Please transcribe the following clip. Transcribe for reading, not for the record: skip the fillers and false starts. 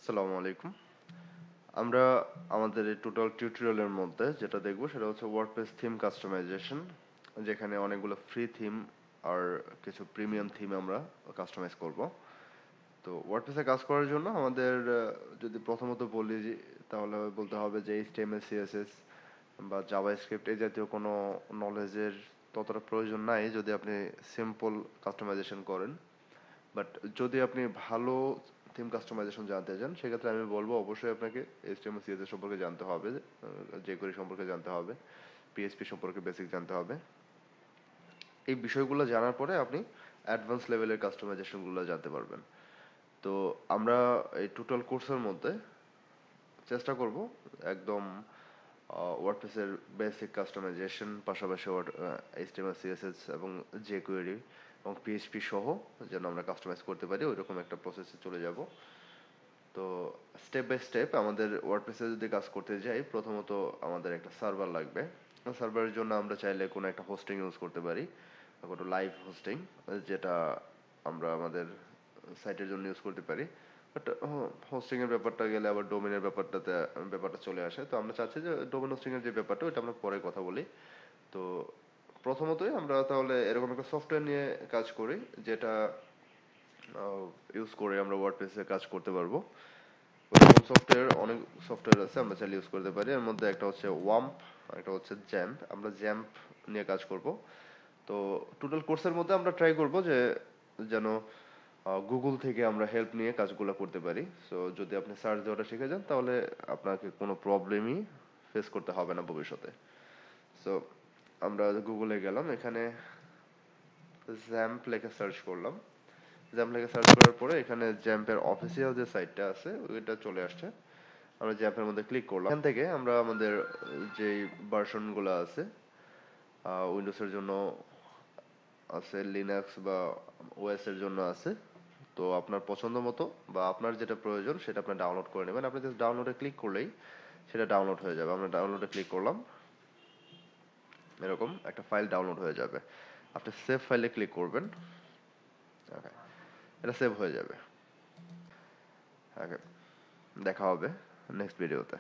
আসসালামু আলাইকুম। আমরা আমাদের এই টোটাল টিউটোরিয়ালের মধ্যে যেটা দেখব সেটা হচ্ছে ওয়ার্ডপ্রেস থিম কাস্টমাইজেশন, যেখানে অনেকগুলো ফ্রি থিম আর কিছু প্রিমিয়াম থিম আমরা কাস্টমাইজ করব। তো ওয়ার্ডপ্রেসে কাজ করার জন্য আমাদের যদি প্রথমত বলি তাহলে বলতে হবে যে এইচটিএমএল সিএসএস বা জাভাস্ক্রিপ্ট এই জাতীয় কোনো নলেজের ততটা প্রয়োজন নাই যদি আপনি সিম্পল কাস্টমাইজেশন করেন। বাট যদি আপনি ভালো থিম কাস্টমাইজেশন জানতে চান সেক্ষেত্রে আমি বলবো অবশ্যই আপনাকে এইচটিএমএল সিএসএস সম্পর্কে জানতে হবে, jQuery সম্পর্কে জানতে হবে, পিএইচপি সম্পর্কে বেসিক জানতে হবে। এই বিষয়গুলো জানার পরে আপনি অ্যাডভান্স লেভেলের কাস্টমাইজেশনগুলো জানতে পারবেন। তো আমরা এই টোটাল কোর্সের মধ্যে চেষ্টা করব একদম ওয়ার্ডপ্রেসের বেসিক কাস্টমাইজেশন পাশাপাশি এইচটিএমএল সিএসএস এবং jQuery এবং পিএইচপি সহ যেন আমরা কাস্টমাইজ করতে পারি ওইরকম একটা প্রসেসে চলে যাব। তো স্টেপ বাই স্টেপ আমাদের ওয়ার্ডপ্রেসে যদি কাজ করতে যাই প্রথমত আমাদের একটা সার্ভার লাগবে। সার্ভারের জন্য আমরা চাইলে কোনো একটা হোস্টিং ইউজ করতে পারি, কোনো লাইভ হোস্টিং, যেটা আমরা আমাদের সাইটের জন্য ইউজ করতে পারি। বাট হোস্টিং এর ব্যাপারটা গেলে আবার ডোমেনের ব্যাপারটা চলে আসে। তো আমরা চাচ্ছি যে ডোমেন হোস্টিং এর যে ব্যাপারটা ওটা আমরা পরে কথা বলি। তো প্রথমতই আমরা তাহলে এরকম একটা সফটওয়্যার নিয়ে কাজ করি যেটা ইউজ করে আমরা ওয়ার্ডপ্রেসে কাজ করতে পারবো। অনেক সফটওয়্যার আছে আমরা চাইলে ইউজ করতে পারি। এর মধ্যে একটা হচ্ছে ওয়াম্প, একটা হচ্ছে জ্যাম্প। আমরা জ্যাম্প নিয়ে কাজ করব। তো টোটাল কোর্সের মধ্যে আমরা ট্রাই করব যে যেন গুগল থেকে আমরা হেল্প নিয়ে কাজগুলো করতে পারি। সো যদি আপনি সার্চ দেওয়াটা শিখে যান তাহলে আপনাকে কোনো প্রবলেমই ফেস করতে হবে না ভবিষ্যতে। সো আমরা গুগলে গেলাম, এখানে জ্যাম্প লেখে সার্চ করলাম। জ্যাম্প লেখে সার্চ করার পরে এখানে জ্যাম্পের অফিসিয়াল যে সাইটটা আছে ওইটা চলে আসছে। আমরা জ্যাম্পের মধ্যে ক্লিক করলাম। এখান থেকে আমরা আমাদের যে ভার্সনগুলো আছে উইন্ডোজের জন্য আছে, লিনাক্স বা ওএস এর জন্য আছে। তো আপনার পছন্দ মতো বা আপনার যেটা প্রয়োজন সেটা আপনি ডাউনলোড করে নেবেন। আপনি জাস্ট ডাউনলোডে ক্লিক করলেই সেটা ডাউনলোড হয়ে যাবে। আমরা ডাউনলোডে ক্লিক করলাম, এরকম একটা ফাইল ডাউনলোড হয়ে যাবে। আপনি সেভ ফাইলে ক্লিক করবেন। ওকে, এটা সেভ হয়ে যাবে। ওকে, দেখা হবে নেক্সট ভিডিওতে।